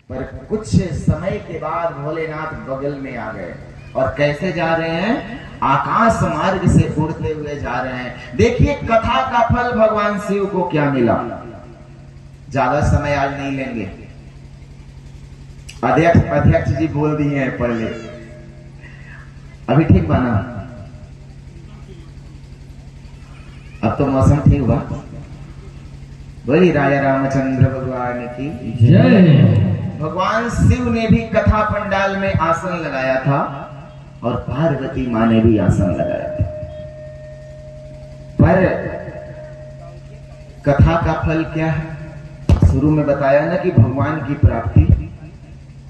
पर कुछ समय के बाद भोलेनाथ बगल में आ गए और कैसे जा रहे हैं? आकाश मार्ग से उड़ते हुए जा रहे हैं। देखिए कथा का फल भगवान शिव को क्या मिला। ज्यादा समय आज नहीं लेंगे, अध्यक्ष जी बोल दिए हैं पहले। अभी ठीक बना, अब तो मौसम ठीक हुआ। बोली राजा रामचंद्र भगवान की जय। भगवान शिव ने भी कथा पंडाल में आसन लगाया था और पार्वती मां ने भी आसन लगाया था। पर कथा का फल क्या है? शुरू में बताया ना कि भगवान की प्राप्ति।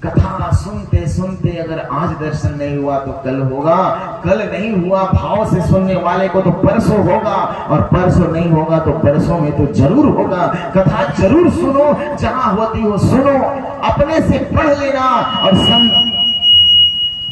कथा सुनते सुनते अगर आज दर्शन नहीं हुआ तो कल होगा, कल नहीं हुआ भाव से सुनने वाले को तो परसों होगा, और परसों नहीं होगा तो परसों में तो जरूर होगा। कथा जरूर सुनो, जहां होती हो सुनो, अपने से पढ़ लेना।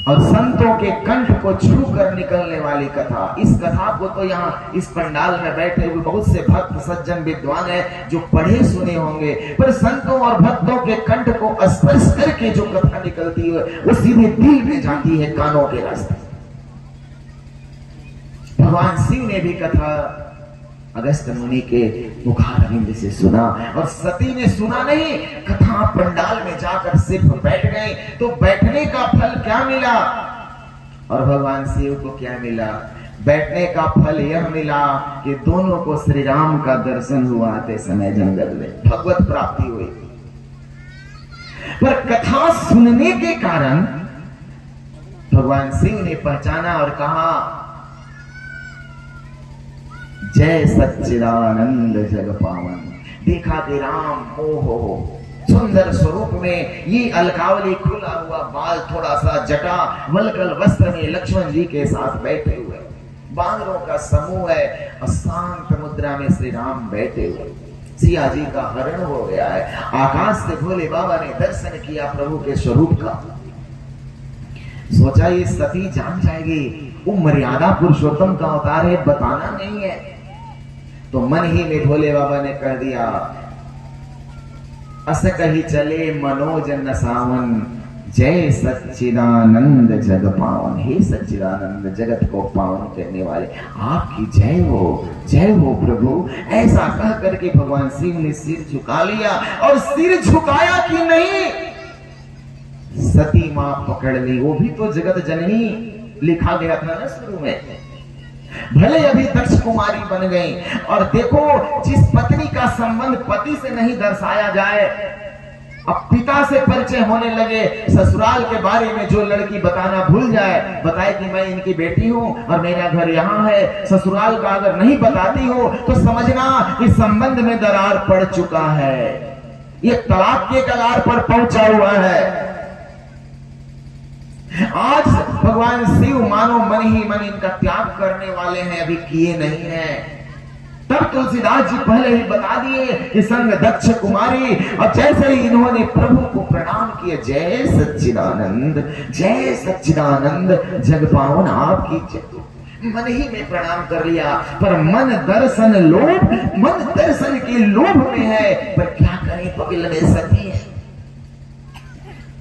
और संतों के कंठ को छू कर निकलने वाली कथा। इस कथा को तो यहाँ इस पंडाल में बैठे हुए बहुत से भक्त सज्जन विद्वान हैं जो पढ़े सुने होंगे, पर संतों और भक्तों के कंठ को स्पर्श करके जो कथा निकलती है वो सीधे दिल में जाती है, कानों के रास्ते। भगवान शिव ने भी कथा अगस्त मुनि के मुखारविंद से सुना, और सती ने सुना नहीं, कथा पंडाल में जाकर सिर्फ बैठ गए। तो बैठने का फल क्या मिला? और भगवान शिव को क्या मिला? बैठने का फल यह मिला कि दोनों को श्री राम का दर्शन हुआ आते समय जंगल में, भगवत प्राप्ति हुई। पर कथा सुनने के कारण भगवान शिव ने पहचाना और कहा, जय सच्चिदानंद जग पावन। देखा कि राम ओहो सुंदर स्वरूप में, ये अलकावली खुला हुआ बाल, थोड़ा सा जटा, वलकल वस्त्र में लक्ष्मण जी के साथ बैठे हुए, बानरों का समूह है और शांत मुद्रा में श्री राम बैठे हुए। सिया जी का हरण हो गया है। आकाश से भोले बाबा ने दर्शन किया प्रभु के स्वरूप का। सोचा ये सती जान जाएगी, वो मर्यादा पुरुषोत्तम का अवतार है, बताना नहीं है। तो मन ही में भोले बाबा ने कह दिया, अस कही चले मनोज नसावन, जय सच्चिदानंद जग पावन। हे सच्चिदानंद, जगत को पावन करने वाले आपकी जय हो प्रभु। ऐसा कह करके भगवान शिव ने सिर झुका लिया, और सिर झुकाया कि नहीं, सती मां पकड़ ली। वो भी तो जगत जननी लिखा गया था ना शुरू में। भले अभी दक्ष कुमारी बन गई, और देखो जिस पत्नी का संबंध पति से नहीं दर्शाया जाए, अब पिता से परिचय होने लगे। ससुराल के बारे में जो लड़की बताना भूल जाए, बताए कि मैं इनकी बेटी हूं और मेरा घर यहाँ है, ससुराल का अगर नहीं बताती हो तो समझना कि संबंध में दरार पड़ चुका है, ये तलाक के कगार पर पहुंचा हुआ है। आज भगवान शिव मानो मन ही मन इनका त्याग करने वाले हैं, अभी किए नहीं हैं। तब तुलसीदास जी पहले ही बता दिए कि संग दक्ष कुमारी, और जैसे ही इन्होंने प्रभु को प्रणाम किए, जय सच्चिदानंद जग पावन आपकी जय, मन ही में प्रणाम कर लिया। पर मन दर्शन के लोभ में है, पर क्या करें, बगल में सती है।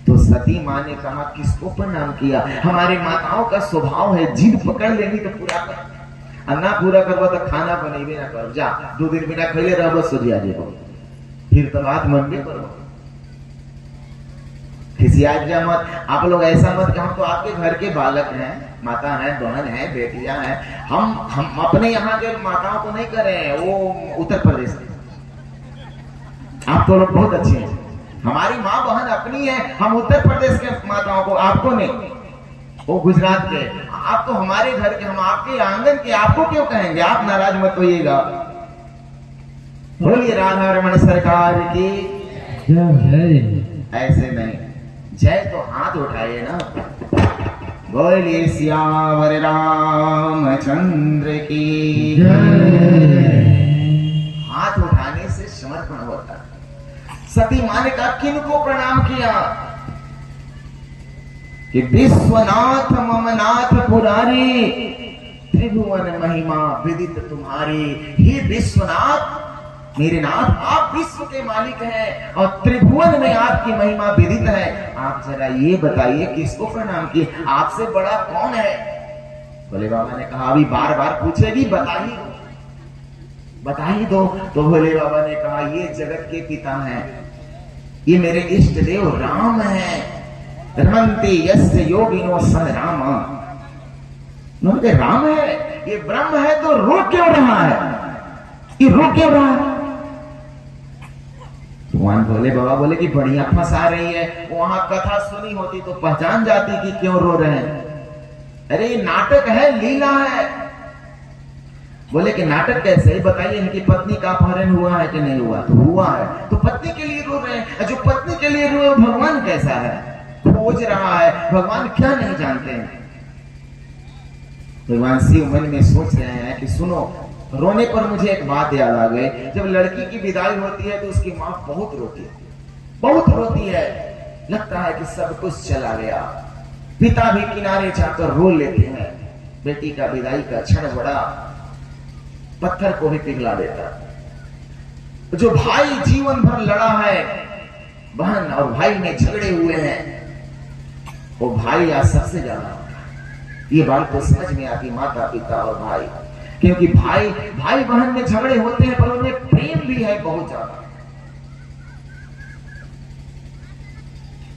तो सती मां ने कहा, किसको प्रणाम किया? हमारी माताओं का स्वभाव है, जिद पकड़ लेनी तो पूरा कर, ना पूरा करवा तो खाना बनेबे ना कर, जा 2 दिन बिना खैले रह, बस सोजिया जेबो, फिर तो बात मनबे करो। खिसिया जा मत, आप लोग ऐसा मत कि हम तो आपके घर के बालक हैं, माता हैं, बहन हैं, बेटियां हैं। हम अपने यहाँ के माताओं को नहीं कर रहे हैं, वो उत्तर प्रदेश के। आप तो लोग बहुत अच्छे हैं, हमारी माँ बहन अपनी है, हम उत्तर प्रदेश के माताओं को, आपको नहीं, वो गुजरात के। आप तो हमारे घर के, हम आपके आंगन के, आपको क्यों कहेंगे? आप नाराज मत होइएगा। बोलिए राधा रमण सरकार की जय। ऐसे नहीं, जय तो हाथ उठाइए ना, बोलिए सियावर रामचंद्र की जय। हाथ उठाने से समर्पण होता है। सती मां ने कहा, किनको प्रणाम किया? कि विश्वनाथ ममनाथ पुरारी, त्रिभुवन महिमा विदित तुम्हारी। हे विश्वनाथ, मेरे नाथ आप विश्व के मालिक हैं और त्रिभुवन में आपकी महिमा विदित है। आप जरा ये बताइए किसको प्रणाम किए, आपसे बड़ा कौन है? भोले बाबा ने कहा अभी बार बार पूछेगी, बता ही दो। तो भोले बाबा ने कहा ये जगत के पिता हैं, ये मेरे इष्ट देव राम हैं। रमन्ते यस्य योगिनो सह राम। राम है, ये ब्रह्म है तो रो क्यों रहा है? ये रो क्यों रहा है? भगवान भोले बाबा बोले कि बढ़िया फंसा रही है, वहां कथा सुनी होती तो पहचान जाती कि क्यों रो रहे हैं। अरे ये नाटक है, लीला है। बोले कि नाटक कैसे? बताइए इनकी पत्नी का अपहरण हुआ है कि नहीं हुआ? तो हुआ है, तो पत्नी के लिए रो रहे हैं। जो पत्नी के लिए रो, भगवान कैसा है? खोज रहा है, भगवान क्या नहीं जानते हैं? भगवान शिव मन में सोच रहे हैं कि सुनो, रोने पर मुझे एक बात याद आ गई। जब लड़की की विदाई होती है तो उसकी माँ बहुत रोती है। लगता है कि सब कुछ चला गया। पिता भी किनारे जाकर रो लेते हैं। बेटी का विदाई का क्षण बड़ा पत्थर को भी पिघला देता। जो भाई जीवन भर लड़ा है, बहन और भाई में झगड़े हुए हैं, वो भाई आज सबसे ज्यादा। ये बात तो समझ में आती माता पिता और भाई, क्योंकि भाई बहन में झगड़े होते हैं पर उनमें प्रेम भी है बहुत ज्यादा।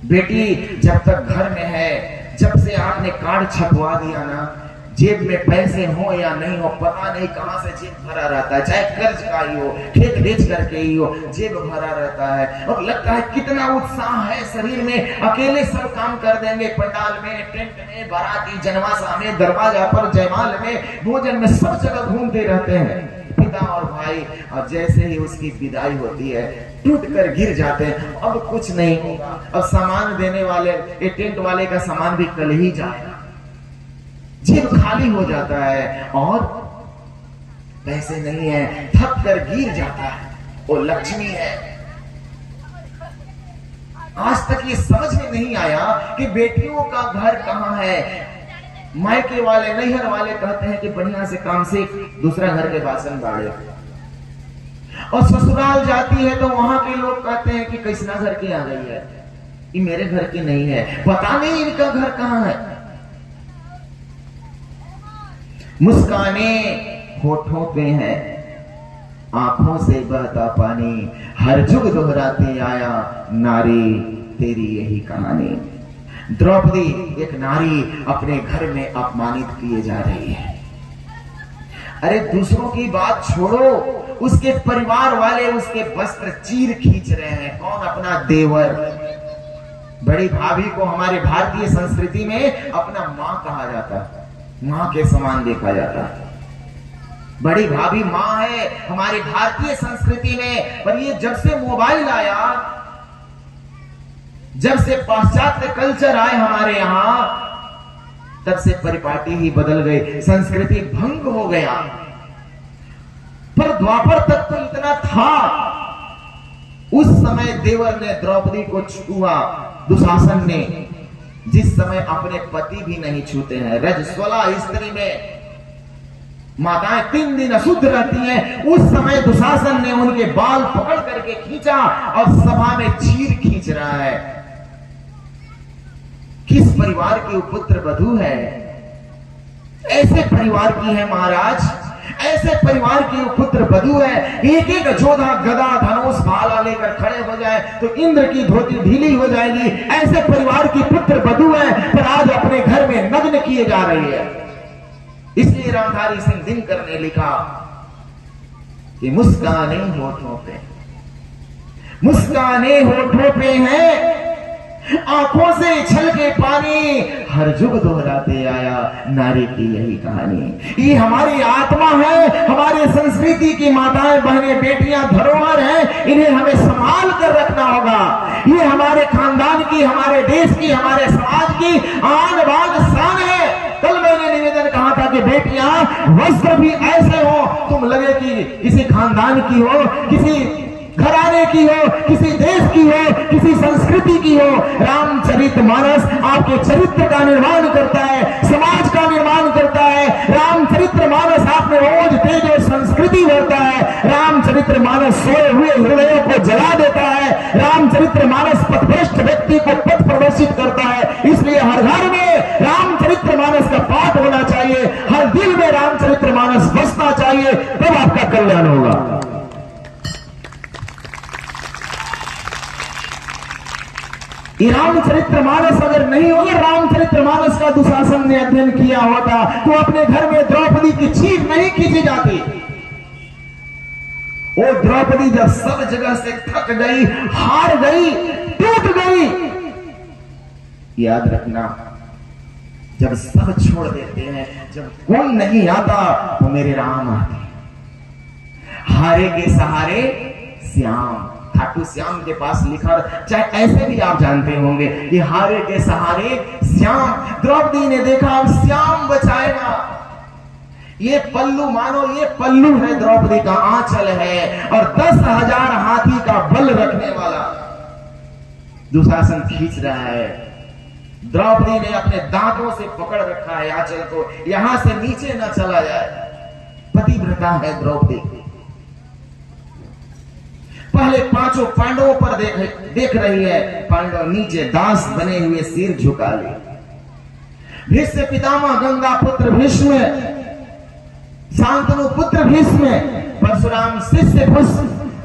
बेटी जब तक घर में है, जब से आपने कार्ड छपवा दिया ना, जेब में पैसे हो या नहीं हो, पता नहीं कहां से जेब भरा रहता है। चाहे कर्ज का ही हो, खेत बेच करके ही हो, जेब भरा रहता है। और लगता है कितना उत्साह है शरीर में, अकेले सब काम कर देंगे। पंडाल में, टेंट में, बाराती, जनवासा में, दरवाजा पर, जयमाल में, भोजन में, सब जगह घूमते रहते हैं पिता और भाई। और जैसे ही उसकी विदाई होती है टूट कर गिर जाते हैं। अब कुछ नहीं होगा, अब सामान देने वाले, ये टेंट वाले का सामान भी कल ही जाएगा। जेब खाली हो जाता है और पैसे नहीं है, थक कर गिर जाता है। वो लक्ष्मी है। आज तक ये समझ में नहीं आया कि बेटियों का घर कहां है। मायके वाले, नैहर वाले कहते हैं कि बढ़िया से काम से दूसरा घर के बासन बाड़े, और ससुराल जाती है तो वहां के लोग कहते हैं कि कैसना घर की आ गई है, ये मेरे घर की नहीं है, पता नहीं इनका घर कहां है। मुस्काने होठों पे है, आंखों से बहता पानी, हर जुग दोहराते आया नारी तेरी यही कहानी। द्रौपदी एक नारी अपने घर में अपमानित किए जा रही है। अरे दूसरों की बात छोड़ो, उसके परिवार वाले उसके वस्त्र चीर खींच रहे हैं। कौन? अपना देवर। बड़ी भाभी को हमारे भारतीय संस्कृति में अपना मां कहा जाता है, मां के समान देखा जाता है। बड़ी भाभी मां है हमारी भारतीय संस्कृति में। पर ये जब से मोबाइल आया, जब से पाश्चात्य कल्चर आए हमारे यहां, तब से परिपाटी ही बदल गई, संस्कृति भंग हो गया। पर द्वापर तक तो इतना था। उस समय देवर ने द्रौपदी को छुआ, दुशासन ने, जिस समय अपने पति भी नहीं छूते हैं। रजस्वला स्त्री में माताएं 3 दिन अशुद्ध रहती हैं, उस समय दुशासन ने उनके बाल पकड़ करके खींचा और सभा में चीर खींच रहा है। किस परिवार की पुत्र वधू है? ऐसे परिवार की है महाराज, ऐसे परिवार की पुत्र वधू है। एक एक जोधा, गदा, धनुष, भाला लेकर खड़े हो जाए तो इंद्र की धोती ढीली हो जाएगी। ऐसे परिवार की पुत्र वधू है, पर आज अपने घर में नग्न किए जा रही है। इसलिए रामधारी सिंह दिनकर ने लिखा कि मुस्काने होठों पे, मुस्काने होठों पे है, आंखों से छलके पानी, हर जुग दोहराते आया नारी की यही कहानी। ये हमारी आत्मा है, हमारे संस्कृति की माताएं, बहनें, बेटियां धरोहर हैं। इन्हें हमें संभाल कर रखना होगा। ये हमारे खानदान की, हमारे देश की, हमारे समाज की आन बान शान है। कल मैंने निवेदन कहा था कि बेटियां वस्त्र भी ऐसे हो, तुम लगे कि किसी खानदान की हो, किसी घराने की हो, किसी देश की हो, किसी संस्कृति की हो। रामचरितमानस आपके चरित्र का निर्माण करता है, समाज का निर्माण करता है। रामचरितमानस आप में रोज तेज और संस्कृति भरता है। रामचरित रामचरितमानस सोए हुए हृदयों को जला देता है, रामचरितमानस पथभ्रष्ट व्यक्ति को पथ प्रदर्शित करता है। इसलिए हर घर में रामचरितमानस का पाठ होना चाहिए, हर दिल में रामचरितमानस बसना चाहिए, तब आपका कल्याण होगा। रामचरितमानस अगर नहीं होगा, रामचरितमानस का दुशासन ने अध्ययन किया होता तो अपने घर में द्रौपदी की चीख नहीं खींची जाती। वो द्रौपदी जब सब जगह से थक गई, हार गई, टूट गई, याद रखना जब सब छोड़ देते हैं, जब कोई नहीं आता तो मेरे राम आते। हारे के सहारे श्याम, खाटू श्याम के पास लिखा, चाहे ऐसे भी आप जानते होंगे कि हारे के सहारे श्याम। द्रौपदी ने देखा अब श्याम बचाएगा, ये पल्लू मानो ये पल्लू है, द्रौपदी का आंचल है और 10,000 हाथी का बल रखने वाला दुशासन खींच रहा है। द्रौपदी ने अपने दांतों से पकड़ रखा है आंचल को, यहां से नीचे न चला जाए। पतिव्रता है द्रौपदी। पहले पांचों पांडवों पर देख रही है, पांडव नीचे दास बने हुए सिर झुका ले। भीष्म पितामह, गंगा पुत्र भीष्म, शांतनु पुत्र भीष्म, परशुराम शिष्य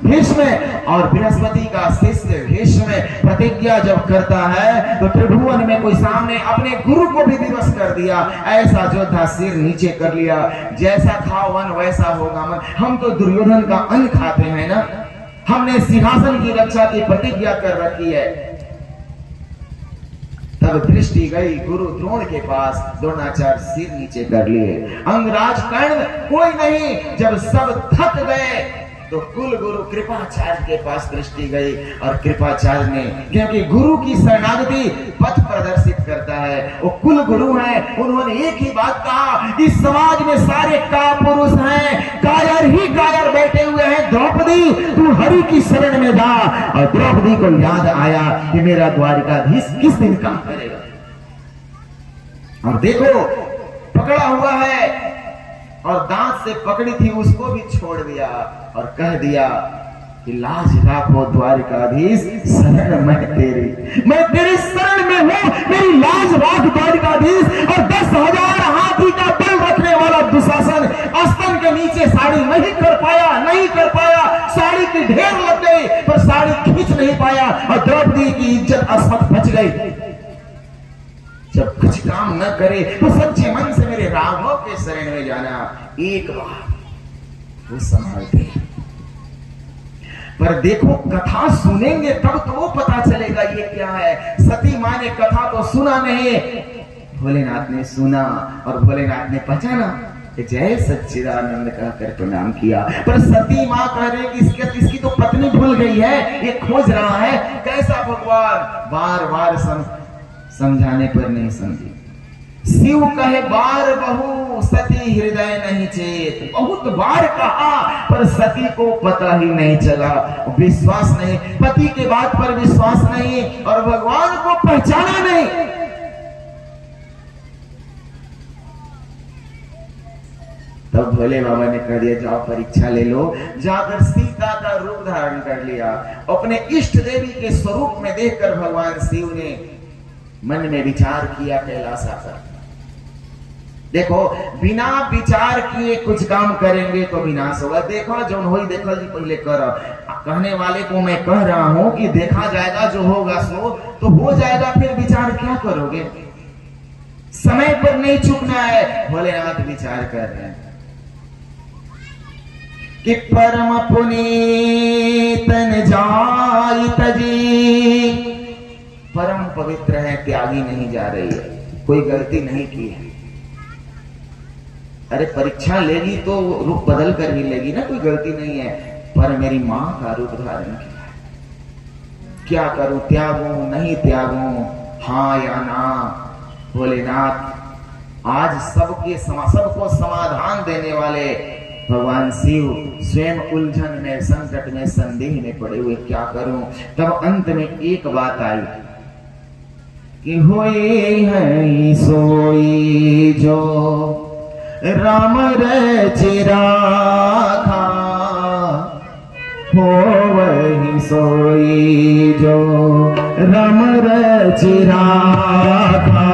भीष्म और बृहस्पति का शिष्य भीष्म प्रतिज्ञा जब करता है तो त्रिभुवन में कोई सामने अपने गुरु को भी दिवस कर दिया। ऐसा योद्धा सिर नीचे कर लिया, जैसा खाओ वन वैसा होगा मन। हम तो दुर्योधन का अन्न खाते हैं ना, हमने सिंहासन की रक्षा की प्रतिज्ञा कर रखी है। तब दृष्टि गई गुरु द्रोण के पास, द्रोणाचार्य सिर नीचे कर लिए। अंगराज कर्ण कोई नहीं, जब सब थक गए तो कुल गुरु कृपाचार्य के पास दृष्टि गई और कृपाचार्य ने, क्योंकि गुरु की शरणागति पथ प्रदर्शित करता है, वो कुल गुरु हैं, उन्होंने एक ही बात कहा, इस समाज में सारे कापुरुष हैं, कायर ही कायर बैठे हुए हैं, द्रौपदी तू हरि की शरण में जा। और द्रौपदी को याद आया कि मेरा द्वारिकाधीश किस दिन काम करेगा, और देखो पकड़ा हुआ है और दांत से पकड़ी थी उसको भी छोड़ दिया और कह दिया कि लाज राखो द्वारिकाधीश, शरण मैं तेरी शरण में हूं, मेरी लाज राख द्वारिकाधीश। और 10,000 हाथी का बल रखने वाला दुशासन आसन के नीचे साड़ी नहीं कर पाया, साड़ी की ढेर लग गई पर साड़ी खींच नहीं पाया और द्रौपदी की इज्जत अस्मत बच गई। जब कुछ काम न करे तो सच्चे मन से मेरे राघव के शरण में जाना, एक बार वो संभालते। पर देखो कथा सुनेंगे तब तो वो पता चलेगा ये क्या है। सती मां ने कथा तो सुना नहीं, भोलेनाथ ने सुना और भोलेनाथ ने पहचाना कि जय सच्चिदानंद कहकर प्रणाम किया। पर सती मां कह रही कि इसकी तो पत्नी भूल गई है, ये खोज रहा है। कैसा भगवान, बार बार समझाने पर नहीं समझी। शिव कहे बार बहु सती हृदय नहीं चेत, बहुत बार कहा पर सती को पता ही नहीं चला, विश्वास नहीं, पति के बात पर विश्वास नहीं और भगवान को पहचाना नहीं। तब भोले बाबा ने कह दिया जाओ परीक्षा ले लो। जाकर सीता का रूप धारण कर लिया, अपने इष्ट देवी के स्वरूप में देखकर भगवान शिव ने मन में विचार किया कैलाश आकर। देखो बिना विचार किए कुछ काम करेंगे तो विनाश होगा। देखो जो हो देखो जी पहले कर, कहने वाले को मैं कह रहा हूं कि देखा जाएगा, जो होगा सो तो हो जाएगा, फिर विचार क्या करोगे? समय पर नहीं चुकना है। भोलेनाथ विचार कर रहे हैं कि परम पुनीतन जाई तजी, परम पवित्र है, त्यागी नहीं जा रही है, कोई गलती नहीं की है। अरे परीक्षा लेगी तो रूप बदल कर ही लेगी ना, कोई गलती नहीं है। पर मेरी मां का रूप धारण किया, क्या करूं, त्यागूं नहीं त्यागूं, हाँ या ना? भोलेनाथ आज सबको समाधान देने वाले भगवान शिव स्वयं उलझन में, संकट में, संदेह में पड़े हुए, क्या करूं? तब अंत में एक बात आई कि होई है सोई जो राम रचिराखा, हो वही सोई जो रम रचि राखा,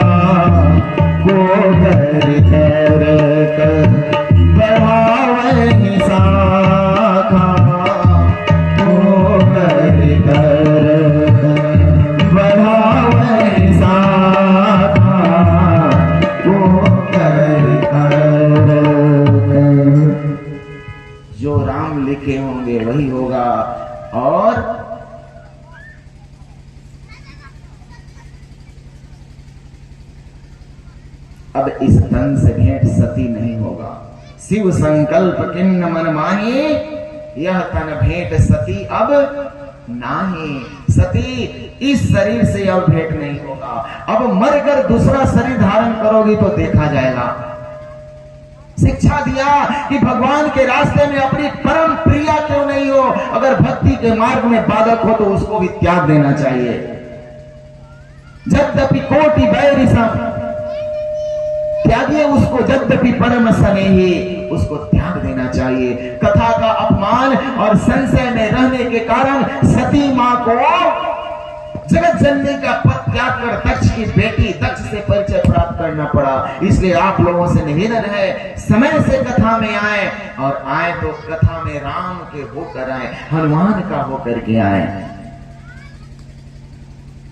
को कर कर बढ़ावहि शाखा, को कर बढ़ावहि शाखा, को कर जो राम लिखे होंगे वही होगा। और अब इस तन से भेंट सती नहीं होगा। शिव संकल्प किन्न मन माही, यह तन भेंट सती अब नाही। सती इस शरीर से अब भेंट नहीं होगा। अब मरकर दूसरा शरीर धारण करोगी तो देखा जाएगा। शिक्षा दिया कि भगवान के रास्ते में अपनी परम प्रिया क्यों नहीं हो, अगर भक्ति के मार्ग में बाधक हो तो उसको भी त्याग देना चाहिए। यद्यपि कोटि बैरी सम, त्यागिए उसको, यद्यपि परम स्नेही, उसको त्याग देना चाहिए। कथा का अपमान और संशय में रहने के कारण सती मां को जगत जननी का पद त्याग कर दक्ष की बेटी दक्ष से परिचय प्राप्त करना पड़ा। इसलिए आप लोगों से निवेदन है, समय से कथा में आए, और आए तो कथा में राम के होकर आए, हनुमान का होकर के आए।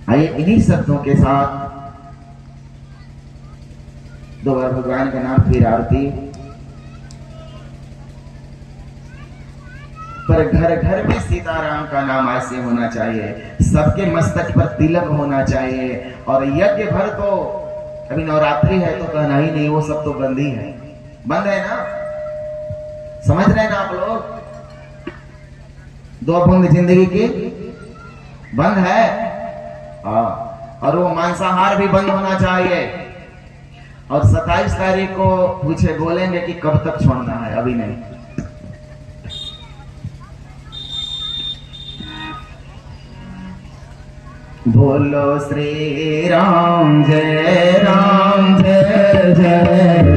आइए इन्हीं शब्दों के साथ दो बार भगवान का नाम, फिर आरती। पर घर घर में सीताराम का नाम ऐसे होना चाहिए, सबके मस्तक पर तिलक होना चाहिए। और यज्ञ भर तो अभी नवरात्रि है तो कहना ही नहीं, वो सब तो बंद ही है। बंद है ना, समझ रहे हैं ना आप लोग? दो बंद जिंदगी की बंद है। और वो मांसाहार भी बंद होना चाहिए। और 27 तारीख को पूछे बोलेंगे कि कब तक छोड़ना है, अभी नहीं। बोलो श्री राम जय जय।